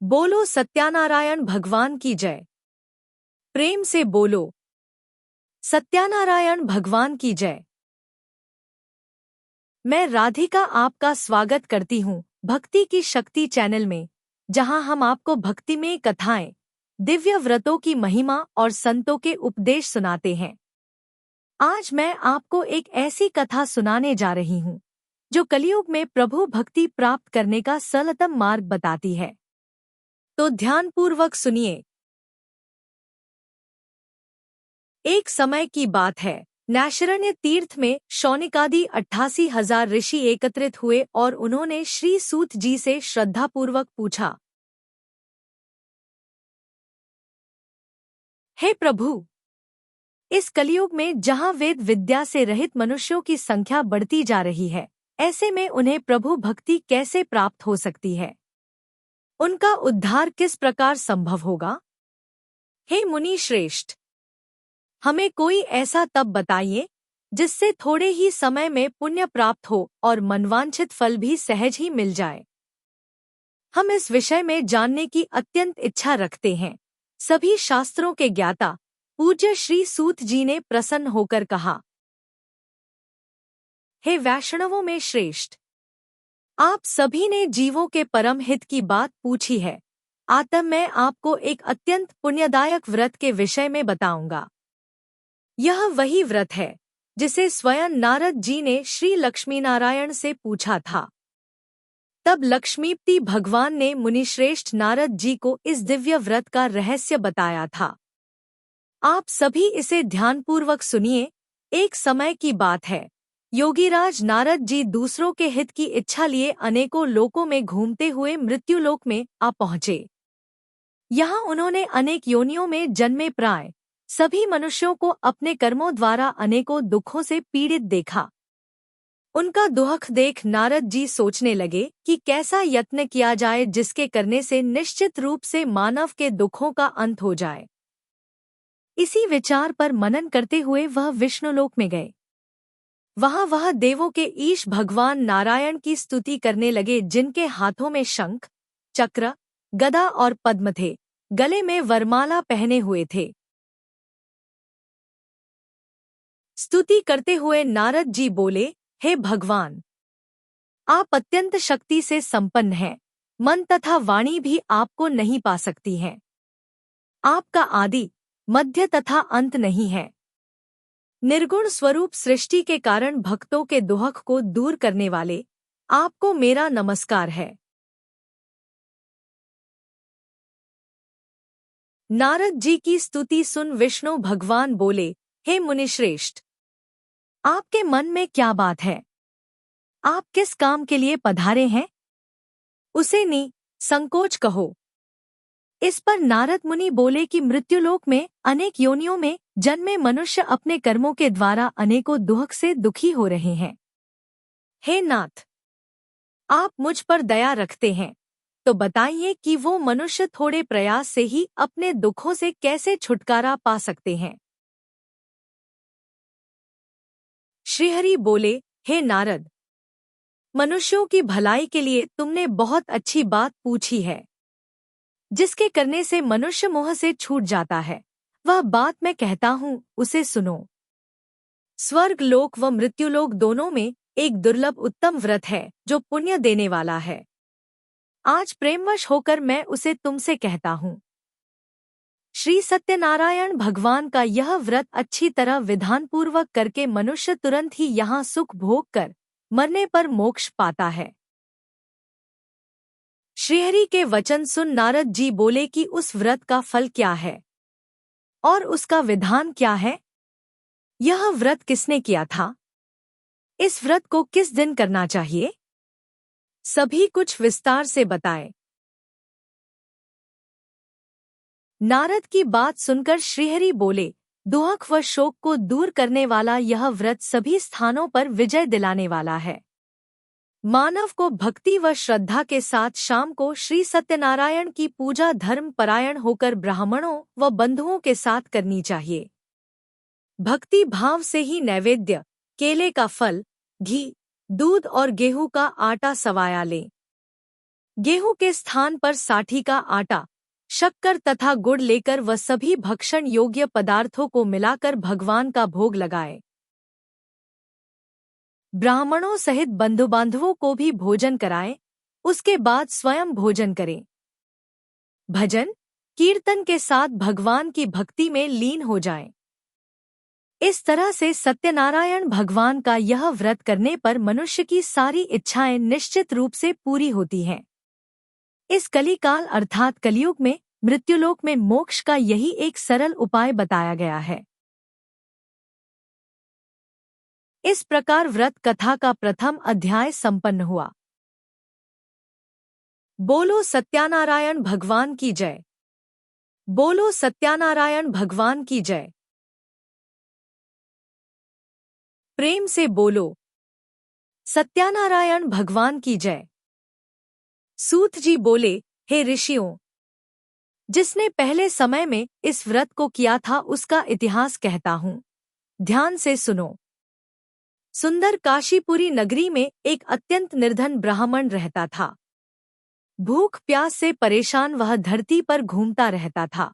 बोलो सत्यानारायण भगवान की जय। प्रेम से बोलो सत्यानारायण भगवान की जय। मैं राधिका आपका स्वागत करती हूँ भक्ति की शक्ति चैनल में, जहां हम आपको भक्तिमय कथाएं, दिव्य व्रतों की महिमा और संतों के उपदेश सुनाते हैं। आज मैं आपको एक ऐसी कथा सुनाने जा रही हूँ जो कलयुग में प्रभु भक्ति प्राप्त करने का सरलतम मार्ग बताती है। तो ध्यानपूर्वक सुनिए। एक समय की बात है, नैमिषारण्य तीर्थ में शौनकादि 88,000 ऋषि एकत्रित हुए और उन्होंने श्री सूत जी से श्रद्धापूर्वक पूछा, हे प्रभु, इस कलयुग में जहाँ वेद विद्या से रहित मनुष्यों की संख्या बढ़ती जा रही है, ऐसे में उन्हें प्रभु भक्ति कैसे प्राप्त हो सकती है? उनका उद्धार किस प्रकार संभव होगा? हे मुनि श्रेष्ठ, हमें कोई ऐसा तप बताइए जिससे थोड़े ही समय में पुण्य प्राप्त हो और मनवांछित फल भी सहज ही मिल जाए। हम इस विषय में जानने की अत्यंत इच्छा रखते हैं। सभी शास्त्रों के ज्ञाता पूज्य श्री सूत जी ने प्रसन्न होकर कहा, हे वैष्णवों में श्रेष्ठ, आप सभी ने जीवों के परम हित की बात पूछी है। आतम मैं आपको एक अत्यंत पुण्यदायक व्रत के विषय में बताऊंगा। यह वही व्रत है जिसे स्वयं नारद जी ने श्री लक्ष्मीनारायण से पूछा था। तब लक्ष्मीपति भगवान ने मुनिश्रेष्ठ नारद जी को इस दिव्य व्रत का रहस्य बताया था। आप सभी इसे ध्यानपूर्वक सुनिए। एक समय की बात है, योगीराज नारद जी दूसरों के हित की इच्छा लिए अनेकों लोकों में घूमते हुए मृत्युलोक में आ पहुँचे। यहाँ उन्होंने अनेक योनियों में जन्मे प्राय सभी मनुष्यों को अपने कर्मों द्वारा अनेकों दुखों से पीड़ित देखा। उनका दुख देख नारद जी सोचने लगे कि कैसा यत्न किया जाए जिसके करने से निश्चित रूप से मानव के दुखों का अंत हो जाए। इसी विचार पर मनन करते हुए वह विष्णुलोक में गए। वहाँ वह देवों के ईश भगवान नारायण की स्तुति करने लगे, जिनके हाथों में शंख, चक्र, गदा और पद्म थे, गले में वरमाला पहने हुए थे। स्तुति करते हुए नारद जी बोले, हे भगवान, आप अत्यंत शक्ति से संपन्न हैं, मन तथा वाणी भी आपको नहीं पा सकती हैं। आपका आदि, मध्य तथा अंत नहीं है। निर्गुण स्वरूप सृष्टि के कारण भक्तों के दुख को दूर करने वाले आपको मेरा नमस्कार है। नारद जी की स्तुति सुन विष्णु भगवान बोले, हे मुनिश्रेष्ठ, आपके मन में क्या बात है? आप किस काम के लिए पधारे हैं? उसे संकोच कहो। इस पर नारद मुनि बोले कि मृत्युलोक में अनेक योनियों में जन्मे मनुष्य अपने कर्मों के द्वारा अनेकों दुख से दुखी हो रहे हैं। हे नाथ, आप मुझ पर दया रखते हैं, तो बताइए कि वो मनुष्य थोड़े प्रयास से ही अपने दुखों से कैसे छुटकारा पा सकते हैं? श्रीहरि बोले, हे नारद, मनुष्यों की भलाई के लिए तुमने बहुत अच्छी बात पूछी है। जिसके करने से मनुष्य मोह से छूट जाता है, वह बात मैं कहता हूँ, उसे सुनो। स्वर्ग लोक व मृत्युलोक दोनों में एक दुर्लभ उत्तम व्रत है जो पुण्य देने वाला है। आज प्रेमवश होकर मैं उसे तुमसे कहता हूँ। श्री सत्यनारायण भगवान का यह व्रत अच्छी तरह विधानपूर्वक करके मनुष्य तुरंत ही यहाँ सुख भोग कर मरने पर मोक्ष पाता है। श्रीहरि के वचन सुन नारद जी बोले कि उस व्रत का फल क्या है और उसका विधान क्या है? यह व्रत किसने किया था? इस व्रत को किस दिन करना चाहिए? सभी कुछ विस्तार से बताए। नारद की बात सुनकर श्रीहरि बोले, दुख व शोक को दूर करने वाला यह व्रत सभी स्थानों पर विजय दिलाने वाला है। मानव को भक्ति व श्रद्धा के साथ शाम को श्री सत्यनारायण की पूजा धर्म परायण होकर ब्राह्मणों व बंधुओं के साथ करनी चाहिए। भक्ति भाव से ही नैवेद्य, केले का फल, घी, दूध और गेहूं का आटा सवाया लें। गेहूं के स्थान पर साठी का आटा, शक्कर तथा गुड़ लेकर वह सभी भक्षण योग्य पदार्थों को मिलाकर भगवान का भोग लगाए। ब्राह्मणों सहित बंधु बांधवों को भी भोजन कराएं, उसके बाद स्वयं भोजन करें। भजन कीर्तन के साथ भगवान की भक्ति में लीन हो जाएं। इस तरह से सत्यनारायण भगवान का यह व्रत करने पर मनुष्य की सारी इच्छाएं निश्चित रूप से पूरी होती हैं। इस कलिकाल अर्थात कलियुग में मृत्युलोक में मोक्ष का यही एक सरल उपाय बताया गया है। इस प्रकार व्रत कथा का प्रथम अध्याय संपन्न हुआ। बोलो सत्यानारायण भगवान की जय। बोलो सत्यानारायण भगवान की जय। प्रेम से बोलो सत्यानारायण भगवान की जय। सूत जी बोले, हे ऋषियों, जिसने पहले समय में इस व्रत को किया था उसका इतिहास कहता हूँ, ध्यान से सुनो। सुंदर काशीपुरी नगरी में एक अत्यंत निर्धन ब्राह्मण रहता था। भूख प्यास से परेशान वह धरती पर घूमता रहता था।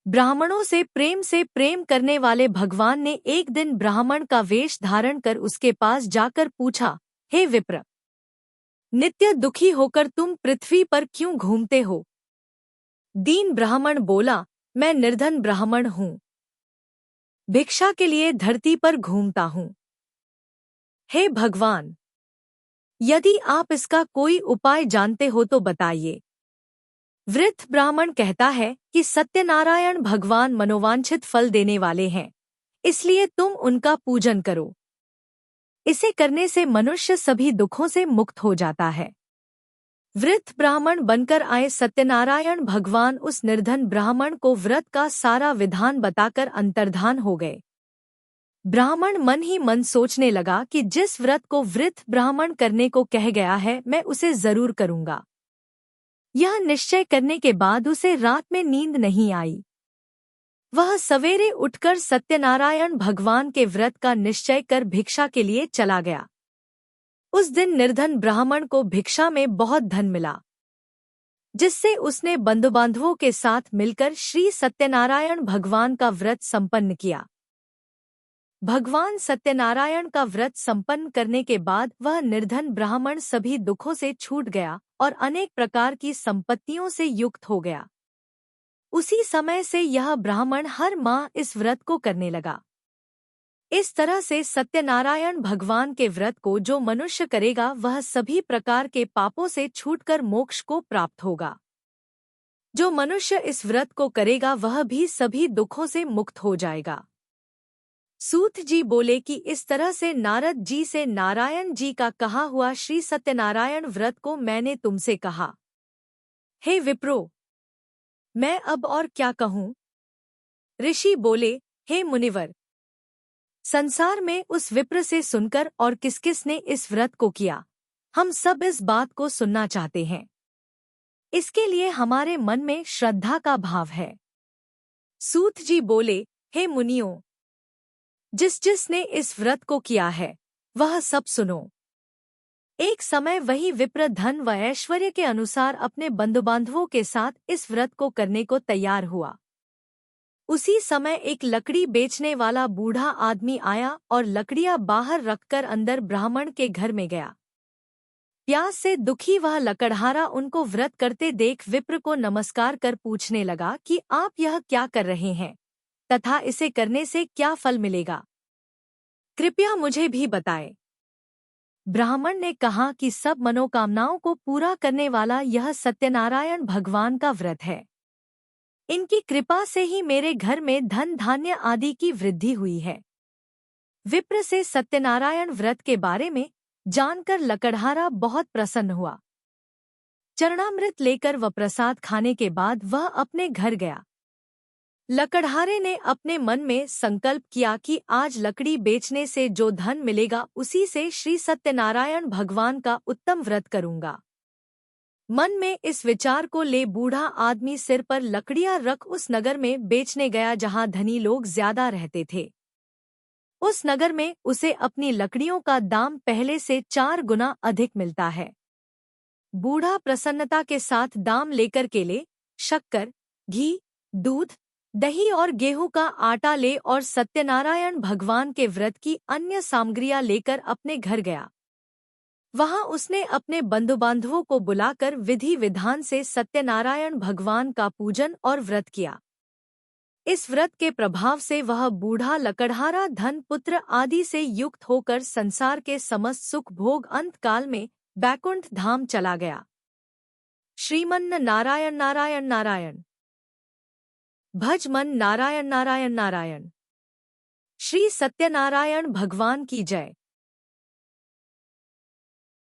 ब्राह्मणों से प्रेम करने वाले भगवान ने एक दिन ब्राह्मण का वेश धारण कर उसके पास जाकर पूछा, हे विप्र, नित्य दुखी होकर तुम पृथ्वी पर क्यों घूमते हो? दीन ब्राह्मण बोला, मैं निर्धन ब्राह्मण हूँ, भिक्षा के लिए धरती पर घूमता हूँ। हे भगवान, यदि आप इसका कोई उपाय जानते हो तो बताइए। वृद्ध ब्राह्मण कहता है कि सत्यनारायण भगवान मनोवांछित फल देने वाले हैं, इसलिए तुम उनका पूजन करो। इसे करने से मनुष्य सभी दुखों से मुक्त हो जाता है। वृद्ध ब्राह्मण बनकर आए सत्यनारायण भगवान उस निर्धन ब्राह्मण को व्रत का सारा विधान बताकर अंतर्धान हो गए। ब्राह्मण मन ही मन सोचने लगा कि जिस व्रत को वृद्ध ब्राह्मण करने को कह गया है मैं उसे जरूर करूंगा। यह निश्चय करने के बाद उसे रात में नींद नहीं आई। वह सवेरे उठकर सत्यनारायण भगवान के व्रत का निश्चय कर भिक्षा के लिए चला गया। उस दिन निर्धन ब्राह्मण को भिक्षा में बहुत धन मिला, जिससे उसने बंधुबांधवों के साथ मिलकर श्री सत्यनारायण भगवान का व्रत संपन्न किया। भगवान सत्यनारायण का व्रत संपन्न करने के बाद वह निर्धन ब्राह्मण सभी दुखों से छूट गया और अनेक प्रकार की संपत्तियों से युक्त हो गया। उसी समय से यह ब्राह्मण हर माह इस व्रत को करने लगा। इस तरह से सत्यनारायण भगवान के व्रत को जो मनुष्य करेगा वह सभी प्रकार के पापों से छूटकर मोक्ष को प्राप्त होगा। जो मनुष्य इस व्रत को करेगा वह भी सभी दुखों से मुक्त हो जाएगा। सूत जी बोले कि इस तरह से नारद जी से नारायण जी का कहा हुआ श्री सत्यनारायण व्रत को मैंने तुमसे कहा। हे विप्रो, मैं अब और क्या कहूँ? ऋषि बोले, हे मुनिवर, संसार में उस विप्र से सुनकर और किस किस ने इस व्रत को किया, हम सब इस बात को सुनना चाहते हैं। इसके लिए हमारे मन में श्रद्धा का भाव है। सूत जी बोले, हे मुनियों, जिसने इस व्रत को किया है वह सब सुनो। एक समय वही विप्र धन व ऐश्वर्य के अनुसार अपने बंधुबांधवों के साथ इस व्रत को करने को तैयार हुआ। उसी समय एक लकड़ी बेचने वाला बूढ़ा आदमी आया और लकड़ियां बाहर रखकर अंदर ब्राह्मण के घर में गया। प्यास से दुखी वह लकड़हारा उनको व्रत करते देख विप्र को नमस्कार कर पूछने लगा कि आप यह क्या कर रहे हैं तथा इसे करने से क्या फल मिलेगा, कृपया मुझे भी बताएं। ब्राह्मण ने कहा कि सब मनोकामनाओं को पूरा करने वाला यह सत्यनारायण भगवान का व्रत है। इनकी कृपा से ही मेरे घर में धन धान्य आदि की वृद्धि हुई है। विप्र से सत्यनारायण व्रत के बारे में जानकर लकड़हारा बहुत प्रसन्न हुआ। चरणामृत लेकर व प्रसाद खाने के बाद वह अपने घर गया। लकड़हारे ने अपने मन में संकल्प किया कि आज लकड़ी बेचने से जो धन मिलेगा उसी से श्री सत्यनारायण भगवान का उत्तम व्रत करूंगा। मन में इस विचार को ले बूढ़ा आदमी सिर पर लकड़ियां रख उस नगर में बेचने गया जहां धनी लोग ज्यादा रहते थे। उस नगर में उसे अपनी लकड़ियों का दाम पहले से 4 गुना अधिक मिलता है। बूढ़ा प्रसन्नता के साथ दाम लेकर केले, शक्कर, घी, दूध, दही और गेहूं का आटा ले और सत्यनारायण भगवान के व्रत की अन्य सामग्रियां लेकर अपने घर गया। वहां उसने अपने बंधुबांधवों को बुलाकर विधि विधान से सत्यनारायण भगवान का पूजन और व्रत किया। इस व्रत के प्रभाव से वह बूढ़ा लकड़हारा धन पुत्र आदि से युक्त होकर संसार के समस्त सुख भोग अंत काल में बैकुंठ धाम चला गया। श्रीमन नारायण नारायण नारायण। भज मन नारायण नारायण नारायण। श्री सत्यनारायण भगवान की जय।